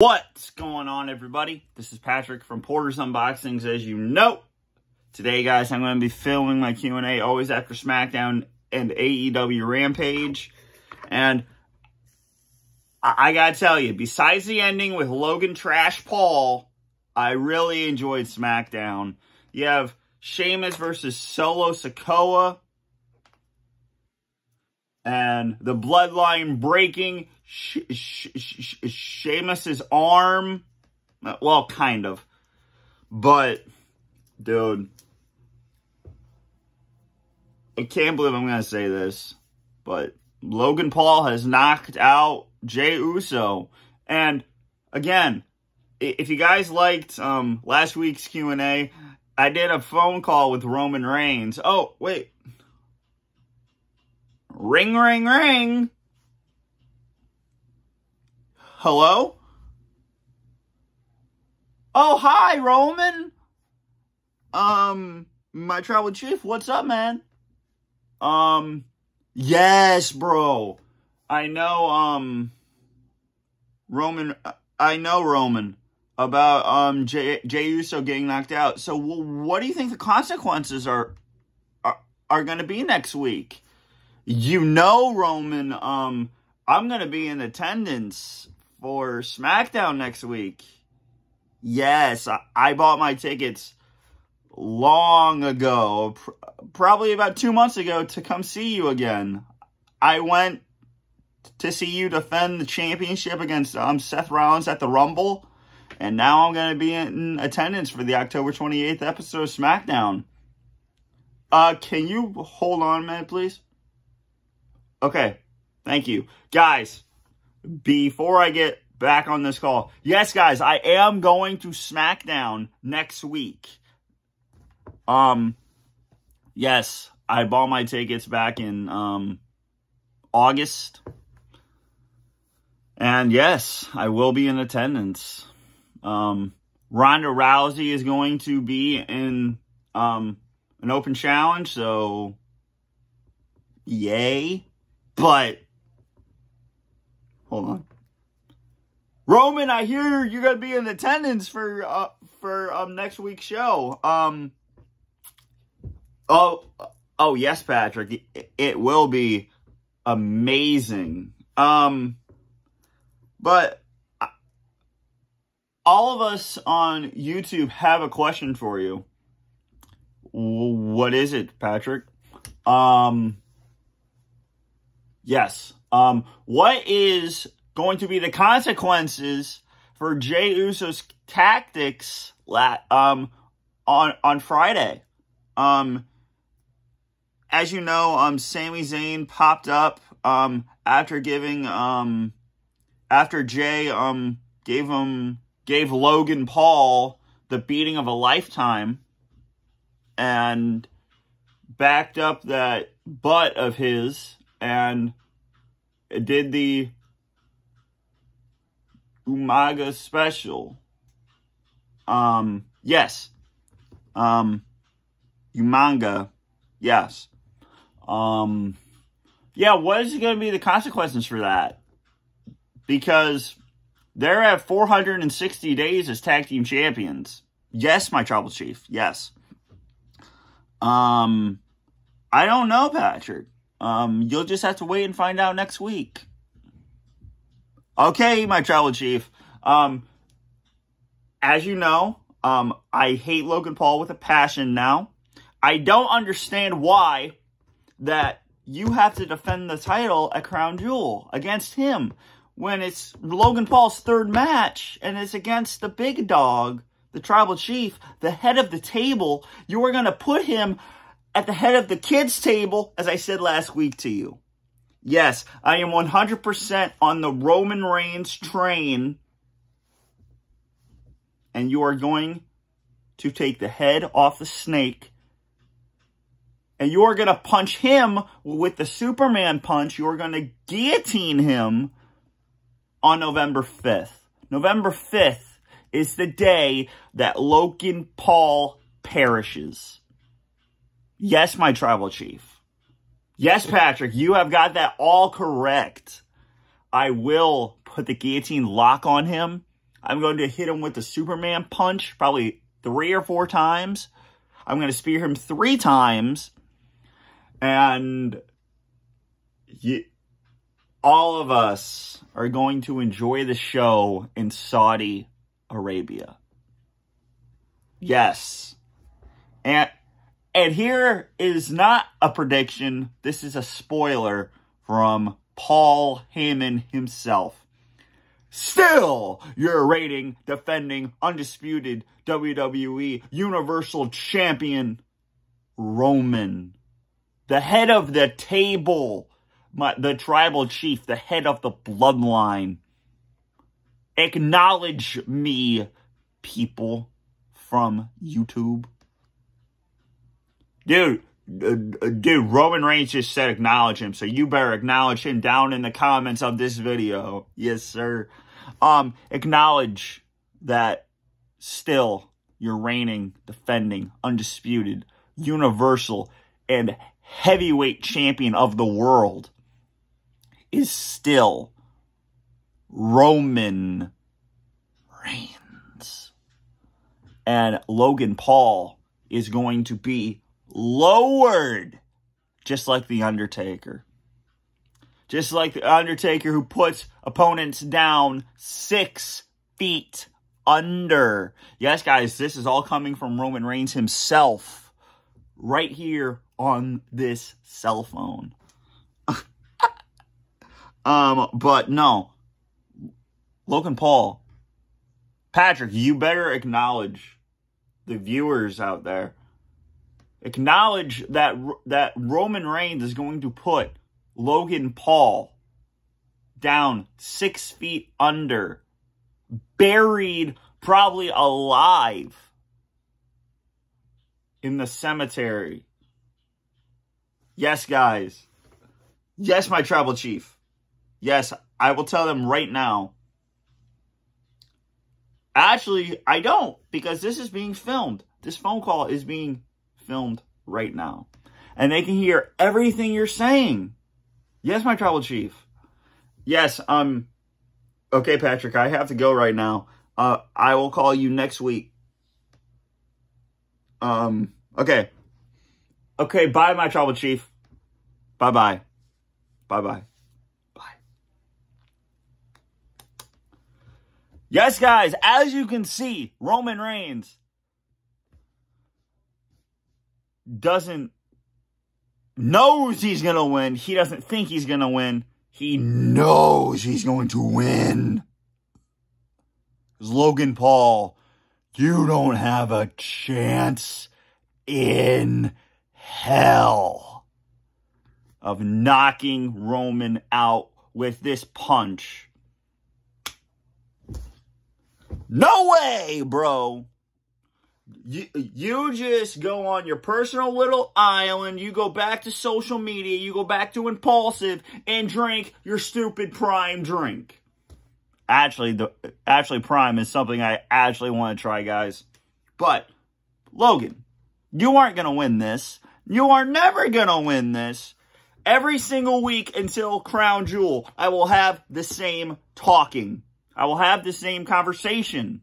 What's going on, everybody? This is Patrick from Porter's Unboxings. As you know, today, guys, I'm going to be filming my Q&A always after SmackDown and AEW Rampage. And I got to tell you, besides the ending with Logan Trash Paul, I really enjoyed SmackDown. You have Sheamus versus Solo Sikoa. And the bloodline breaking Sheamus's arm. Well, kind of. But, dude, I can't believe I'm going to say this, but Logan Paul has knocked out Jey Uso. And, again, if you guys liked last week's Q&A, I did a phone call with Roman Reigns. Oh, wait. Ring, ring, ring. Hello? Oh, hi, Roman. My tribal chief, what's up, man? Yes, bro. I know, Roman about, Jey Uso getting knocked out. So, what do you think the consequences are going to be next week? You know, Roman, I'm going to be in attendance for SmackDown next week. Yes, I bought my tickets long ago, probably about 2 months ago, to come see you again. I went to see you defend the championship against Seth Rollins at the Rumble, and now I'm going to be in attendance for the October 28th episode of SmackDown. Can you hold on a minute, please? Okay, thank you. Guys, before I get back on this call, yes, guys, I am going to SmackDown next week. Yes, I bought my tickets back in, August. And yes, I will be in attendance. Ronda Rousey is going to be in, an open challenge, so yay. But, hold on. Roman, I hear you're going to be in attendance for next week's show. Oh, yes, Patrick. It will be amazing. But all of us on YouTube have a question for you. What is it, Patrick? Yes. What is going to be the consequences for Jey Uso's tactics on Friday? As you know, Sami Zayn popped up after giving after Jey gave Logan Paul the beating of a lifetime and backed up that butt of his and did the Umaga special. Yes. Umanga. Yes. Yeah, what is going to be the consequences for that? Because they're at 460 days as tag team champions. Yes, my tribal chief. Yes. I don't know, Patrick. You'll just have to wait and find out next week. Okay, my tribal chief. As you know, I hate Logan Paul with a passion now. I don't understand why that you have to defend the title at Crown Jewel against him when it's Logan Paul's third match and it's against the big dog, the tribal chief, the head of the table. You are going to put him at the head of the kids' table, as I said last week to you. Yes, I am 100% on the Roman Reigns train. And you are going to take the head off the snake. And you are going to punch him with the Superman punch. You are going to guillotine him on November 5th. November 5th is the day that Logan Paul perishes. Yes, my tribal chief. Yes, Patrick, you have got that all correct. I will put the guillotine lock on him I'm going to hit him with the Superman punch probably 3 or 4 times. I'm going to spear him 3 times. And all of us are going to enjoy the show in Saudi Arabia. Yes. And here is not a prediction. This is a spoiler from Paul Heyman himself. Still, your reigning, defending, undisputed WWE Universal Champion, Roman. The head of the table, the tribal chief, the head of the bloodline. Acknowledge me, people from YouTube. Dude, Roman Reigns just said acknowledge him, so you better acknowledge him down in the comments of this video. Yes, sir. Acknowledge that still your reigning, defending, undisputed, universal, and heavyweight champion of the world is still Roman Reigns. And Logan Paul is going to be lowered, just like The Undertaker. Just like The Undertaker, who puts opponents down 6 feet under. Yes, guys, this is all coming from Roman Reigns himself. Right here on this cell phone. But no. Logan Paul. Patrick, you better acknowledge the viewers out there. Acknowledge that Roman Reigns is going to put Logan Paul down 6 feet under, buried, probably alive, in the cemetery. Yes, guys. Yes, my tribal chief. Yes, I will tell them right now. Actually, I don't, because this is being filmed. This phone call is being filmed right now. And they can hear everything you're saying. Yes, my tribal chief. Yes, okay, Patrick, I have to go right now. I will call you next week. Okay. Okay, bye, my tribal chief. Bye-bye. Bye-bye. Bye. Yes, guys, as you can see, Roman Reigns knows he's going to win. He doesn't think he's going to win. He knows he's going to win. Because Logan Paul, you don't have a chance in hell of knocking Roman out with this punch. No way, bro. You just go on your personal little island, you go back to social media, you go back to Impulsive, and drink your stupid Prime drink. Actually, Prime is something I actually want to try, guys. But, Logan, you aren't going to win this. You are never going to win this. Every single week until Crown Jewel, I will have the same talking. I will have the same conversation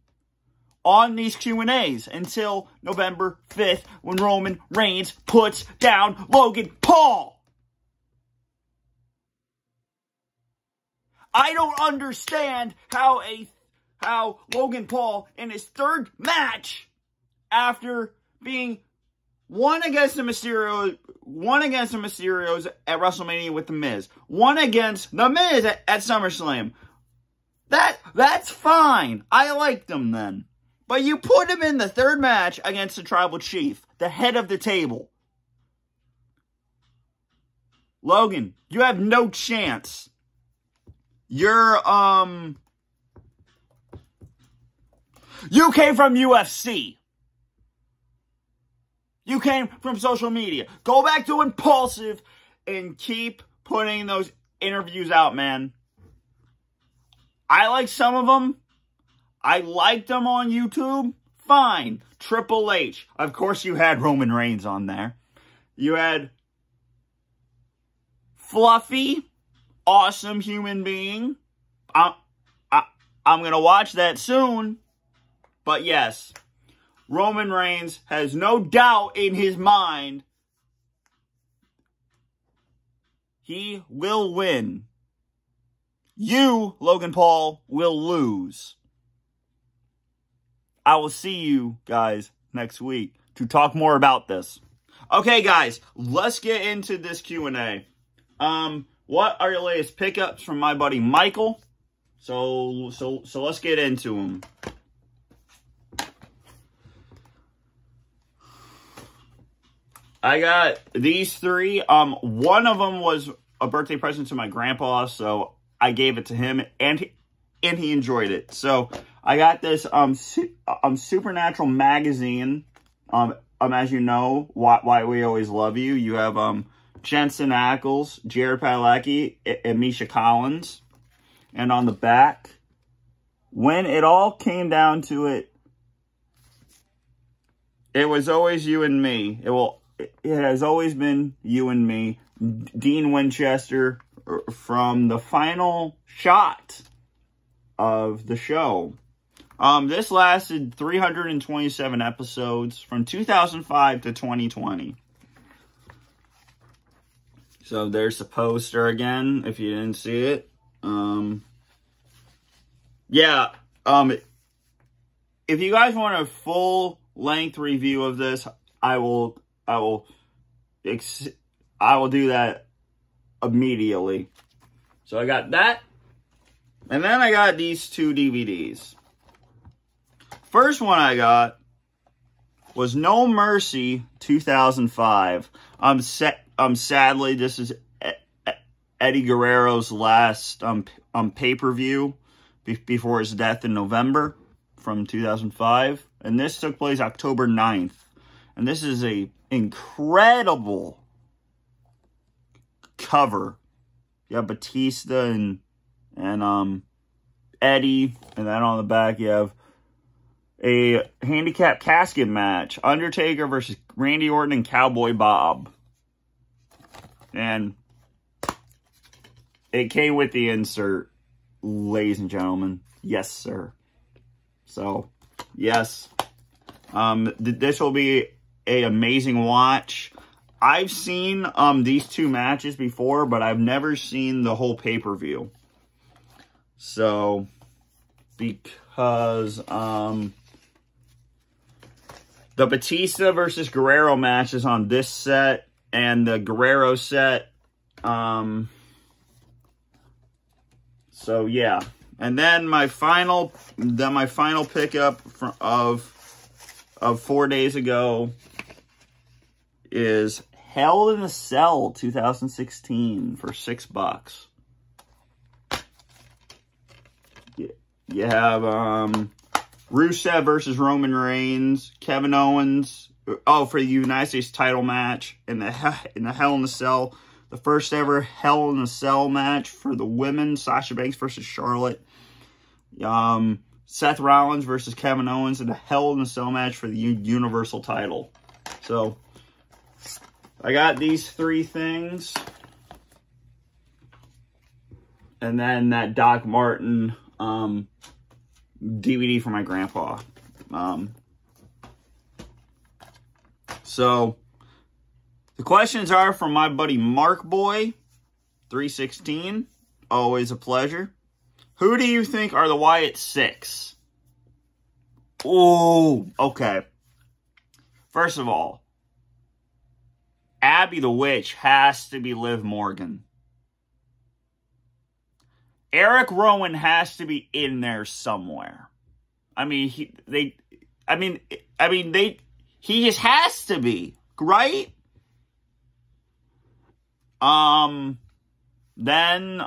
on these Q&As until November 5th when Roman Reigns puts down Logan Paul. I don't understand how Logan Paul in his 3rd match after being one against the Mysterios at WrestleMania with The Miz, one against The Miz at SummerSlam. That's fine. I liked him then. But you put him in the 3rd match against the Tribal Chief, the head of the table. Logan, you have no chance. You came from UFC. You came from social media. Go back to Impulsive and keep putting those interviews out, man. I like some of them. I liked them on YouTube. Fine. Triple H. Of course you had Roman Reigns on there. You had Fluffy. Awesome human being. I'm going to watch that soon. But yes, Roman Reigns has no doubt in his mind he will win. You, Logan Paul, will lose. I will see you guys next week to talk more about this. Okay, guys, let's get into this Q&A. What are your latest pickups from my buddy Michael? So let's get into them. I got these three. One of them was a birthday present to my grandpa, so I gave it to him, and he enjoyed it. So I got this Supernatural magazine. As you know, why we always love you. You have Jensen Ackles, Jared Padalecki, and Misha Collins. And on the back, when it all came down to it, it was always you and me. It has always been you and me. Dean Winchester from the final shot of the show. This lasted 327 episodes from 2005 to 2020. So there's the poster again, if you didn't see it. If you guys want a full-length review of this, I will do that immediately. So I got that. And then I got these two DVDs. First one I got was No Mercy 2005. Sadly, this is Eddie Guerrero's last pay-per-view before his death in November from 2005. And this took place October 9th. And this is a incredible cover. You have Batista and Eddie, and then on the back you have a handicap casket match, Undertaker versus Randy Orton and Cowboy Bob. And it came with the insert, ladies and gentlemen. Yes, sir. So, yes. This will be an amazing watch. I've seen these two matches before, but I've never seen the whole pay-per-view. So, because the Batista versus Guerrero match is on this set, and the Guerrero set, so yeah. And then my final pickup of 4 days ago is Hell in a Cell 2016 for $6. You have Rusev versus Roman Reigns, Kevin Owens, for the United States title match in the Hell in a Cell, the first ever Hell in a Cell match for the women, Sasha Banks versus Charlotte. Seth Rollins versus Kevin Owens in the Hell in a Cell match for the Universal title. So, I got these three things. And then that Doc Martin DVD for my grandpa. So, the questions are from my buddy Mark Boy, 316. Always a pleasure. Who do you think are the Wyatt Six? Oh, okay. First of all, Abby the Witch has to be Liv Morgan. Eric Rowan has to be in there somewhere. I mean, he just has to be, right? Then,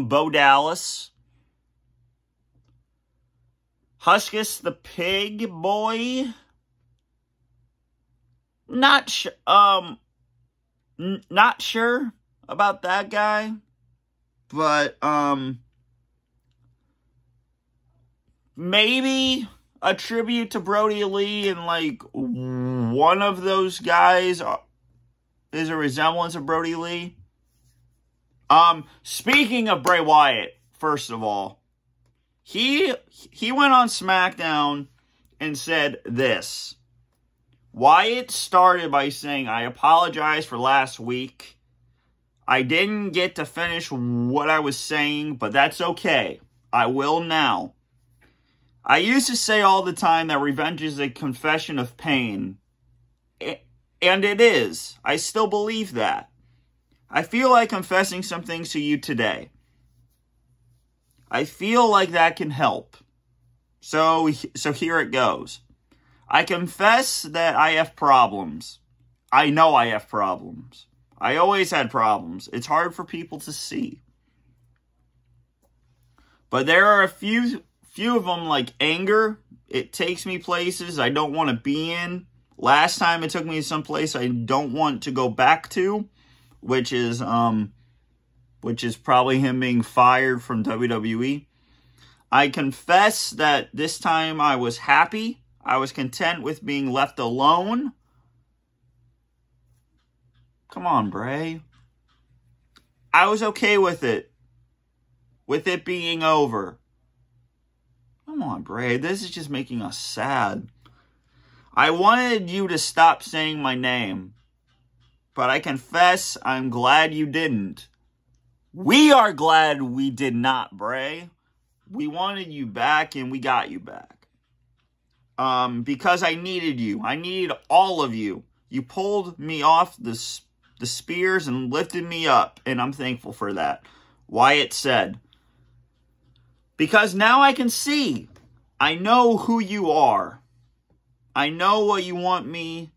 Bo Dallas. Huskus the Pig Boy. Not sure about that guy. But, maybe a tribute to Brody Lee, and, like, one of those guys is a resemblance of Brody Lee. Speaking of Bray Wyatt, first of all, He went on SmackDown and said this. Wyatt started by saying, I apologize for last week. I didn't get to finish what I was saying, but that's okay. I will now. I used to say all the time that revenge is a confession of pain. And it is. I still believe that. I feel like confessing some things to you today. I feel like that can help. So here it goes. I confess that I have problems. I know I have problems. I always had problems. It's hard for people to see. But there are a few of them, like anger. It takes me places I don't want to be in. Last time it took me to some place I don't want to go back to, which is probably him being fired from WWE. I confess that this time I was happy. I was content with being left alone. Come on, Bray. I was okay with it. With it being over. Come on, Bray. This is just making us sad. I wanted you to stop saying my name. But I confess I'm glad you didn't. We are glad we did not, Bray. We wanted you back and we got you back. Because I needed you. I needed all of you. You pulled me off the spears and lifted me up. And I'm thankful for that. Wyatt said. Because now I can see. I know who you are. I know what you want me.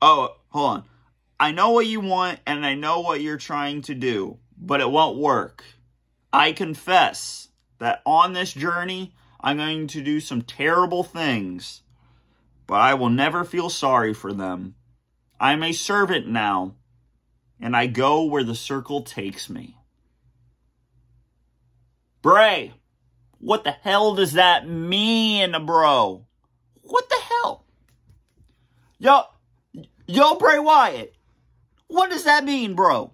Oh, hold on. I know what you want and I know what you're trying to do. But it won't work. I confess that on this journey, I'm going to do some terrible things, but I will never feel sorry for them. I'm a servant now, and I go where the circle takes me. Bray, what the hell does that mean, bro? What the hell? Yo, Bray Wyatt, what does that mean, bro?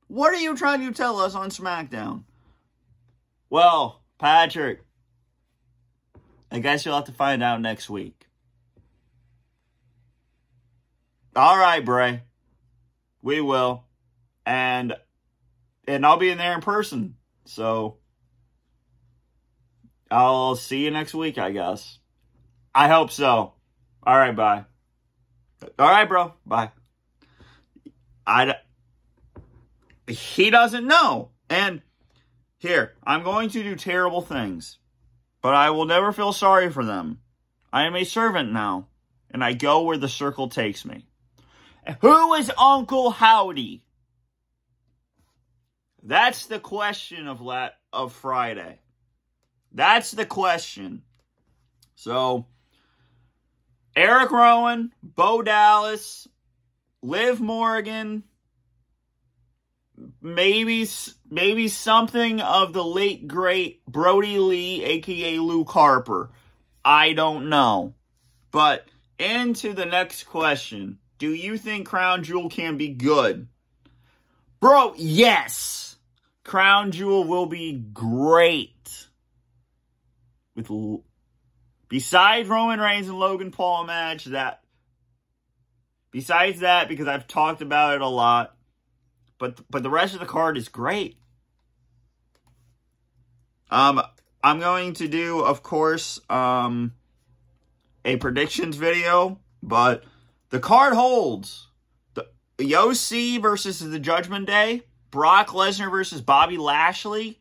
What are you trying to tell us on SmackDown? Well, Patrick, I guess you'll have to find out next week. All right, Bray. We will. And I'll be in there in person. So, I'll see you next week, I guess. I hope so. All right, bye. All right, bro. Bye. He doesn't know. And here, I'm going to do terrible things, but I will never feel sorry for them. I am a servant now, and I go where the circle takes me. Who is Uncle Howdy? That's the question of Friday. That's the question. So, Eric Rowan, Bo Dallas, Liv Morgan, maybe something of the late, great Brody Lee, a.k.a. Luke Harper. I don't know. But into the next question. Do you think Crown Jewel can be good? Bro, yes. Crown Jewel will be great. Besides Roman Reigns and Logan Paul match, besides that, because I've talked about it a lot, but the rest of the card is great. I'm going to do, of course, a predictions video, but the card holds. The OC versus the Judgment Day, Brock Lesnar versus Bobby Lashley,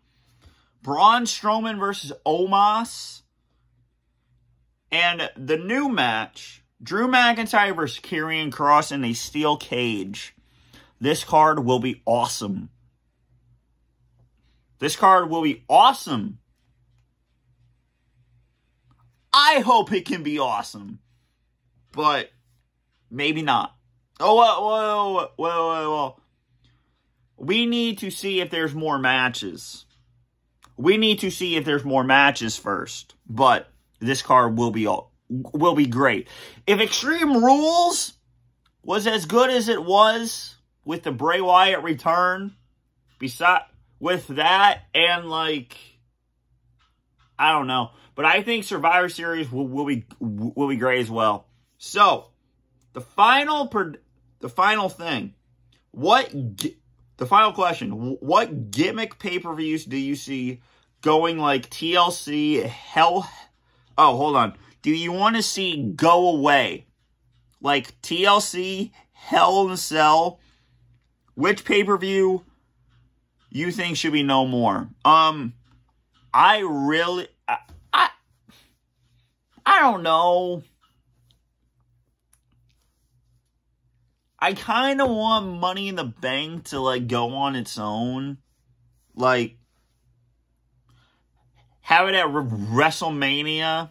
Braun Strowman versus Omos, and the new match, Drew McIntyre versus Karrion Kross in a steel cage. This card will be awesome. This card will be awesome. I hope it can be awesome. But maybe not. Whoa. We need to see if there's more matches. We need to see if there's more matches first. But this card will be great. If Extreme Rules was as good as it was with the Bray Wyatt return, with that and, like, I don't know. But I think Survivor Series will be great as well. So, the final thing. The final question. What gimmick pay-per-views do you see going like TLC, Hell... Oh, hold on. Do you want to see go away? Like TLC, Hell in a Cell? Which pay-per-view you think should be no more? I don't know. I kind of want Money in the Bank to, like, go on its own. Like, have it at WrestleMania.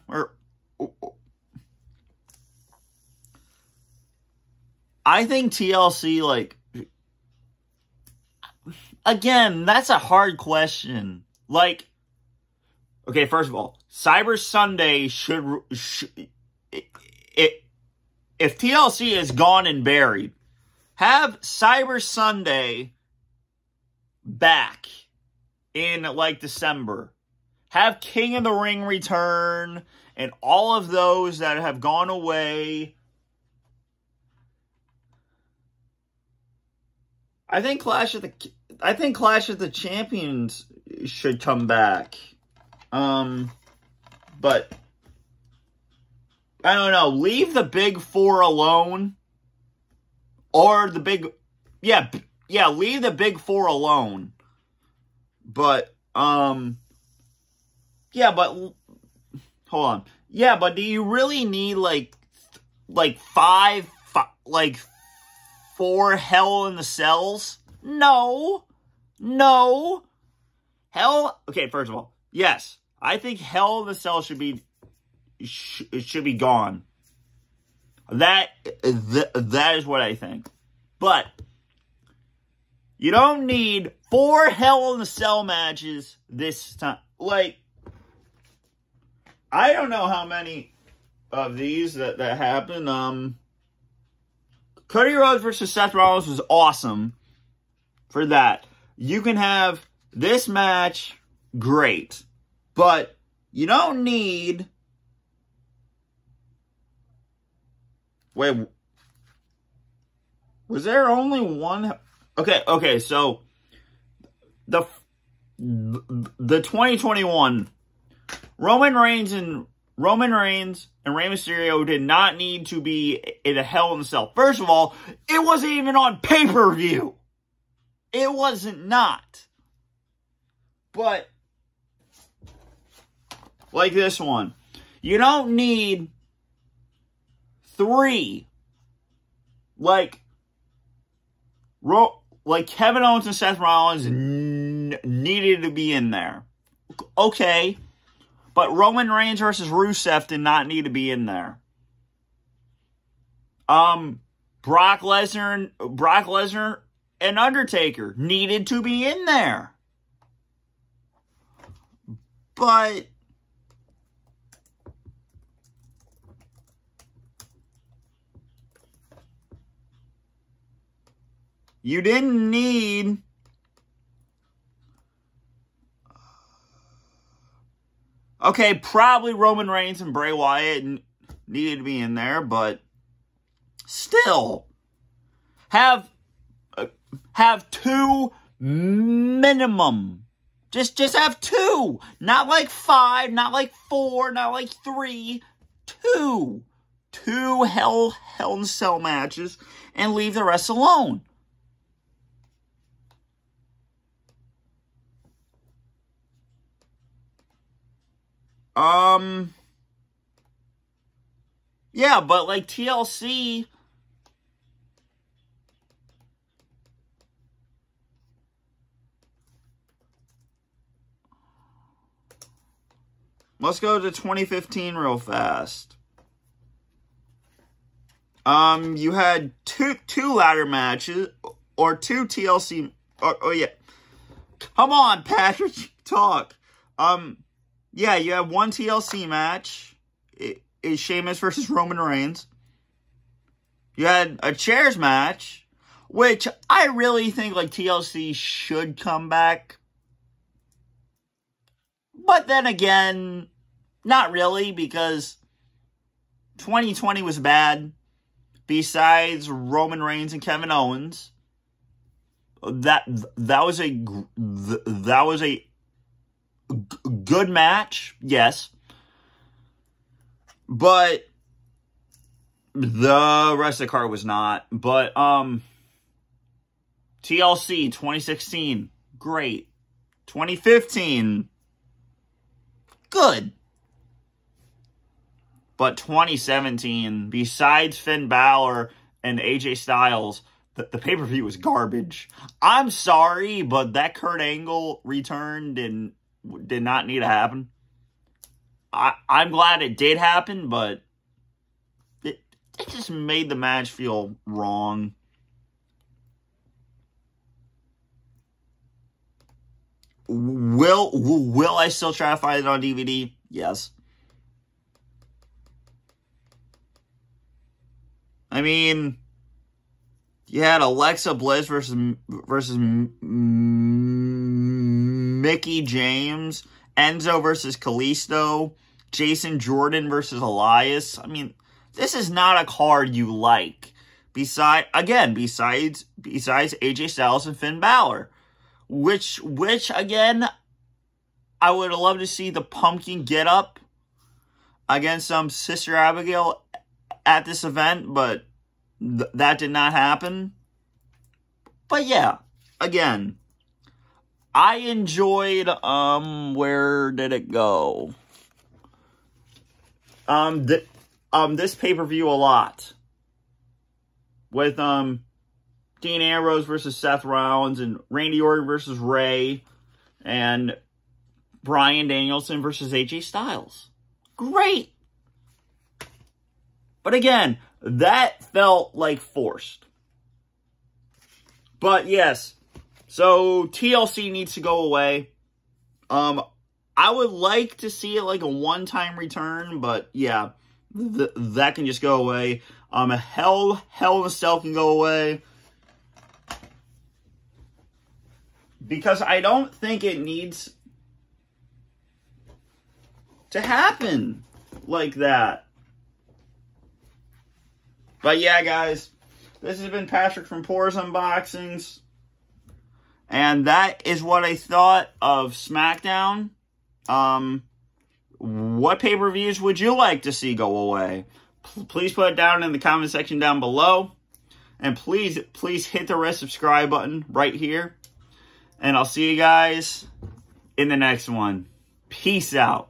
I think TLC, like... Again, that's a hard question. Like... Okay, first of all, Cyber Sunday should if TLC is gone and buried, have Cyber Sunday back in, like, December. Have King of the Ring return and all of those that have gone away. I think Clash of the Champions should come back. But I don't know. Leave the big four alone, or the big, yeah. Leave the big four alone. But yeah. But hold on. Yeah, but do you really need like four Hell in the Cells? No. Hell. Okay, first of all, yes. I think Hell in the Cell should be gone. That is what I think. But you don't need 4 Hell in the Cell matches this time. Like, I don't know how many of these that happened. Cody Rhodes versus Seth Rollins was awesome for that. You can have this match, great. But you don't need... Wait. Was there only one? Okay, so the 2021 Roman Reigns and Rey Mysterio did not need to be in a Hell in a Cell. First of all, it wasn't even on pay-per-view. It wasn't not. But like this one, you don't need 3 like Kevin Owens and Seth Rollins needed to be in there. Okay. But Roman Reigns versus Rusev did not need to be in there. Brock Lesnar and Undertaker needed to be in there. But you didn't need... Okay, probably Roman Reigns and Bray Wyatt needed to be in there, but still, have 2 minimum. Just have 2, not like 5, not like 4, not like 3. 2 Hell in a Cell matches, and leave the rest alone. Yeah, but like TLC, let's go to 2015 real fast. You had two ladder matches, or 2 TLC, oh yeah. Come on, Patrick, talk. Yeah, you have 1 TLC match. It is Sheamus versus Roman Reigns. You had a chairs match, which I really think like TLC should come back. But then again, not really, because 2020 was bad. Besides Roman Reigns and Kevin Owens, that was a good match, yes. But the rest of the card was not. But TLC 2016, great. 2015, good. But 2017, besides Finn Balor and AJ Styles, the pay-per-view was garbage. I'm sorry, but that Kurt Angle return did not need to happen. I'm glad it did happen, but it just made the match feel wrong. Will I still try to find it on DVD? Yes. I mean, you had Alexa Bliss versus Mickie James, Enzo versus Kalisto, Jason Jordan versus Elias. I mean, this is not a card you like. Besides AJ Styles and Finn Balor, which again, I would love to see the Pumpkin get up against Sister Abigail at this event, but that did not happen. But yeah, again, I enjoyed, where did it go? This pay-per-view a lot. With, Dean Ambrose versus Seth Rollins, and Randy Orton versus Ray, and Bryan Danielson versus AJ Styles. Great! But again, that felt like forced. But yes, so TLC needs to go away. I would like to see it like a one-time return, but yeah, that can just go away. Hell in a Cell can go away. Because I don't think it needs to happen like that. But yeah, guys, this has been Patrick from Poor's Unboxings. And that is what I thought of SmackDown. What pay-per-views would you like to see go away? Please put it down in the comment section down below. And please hit the red subscribe button right here. And I'll see you guys in the next one. Peace out.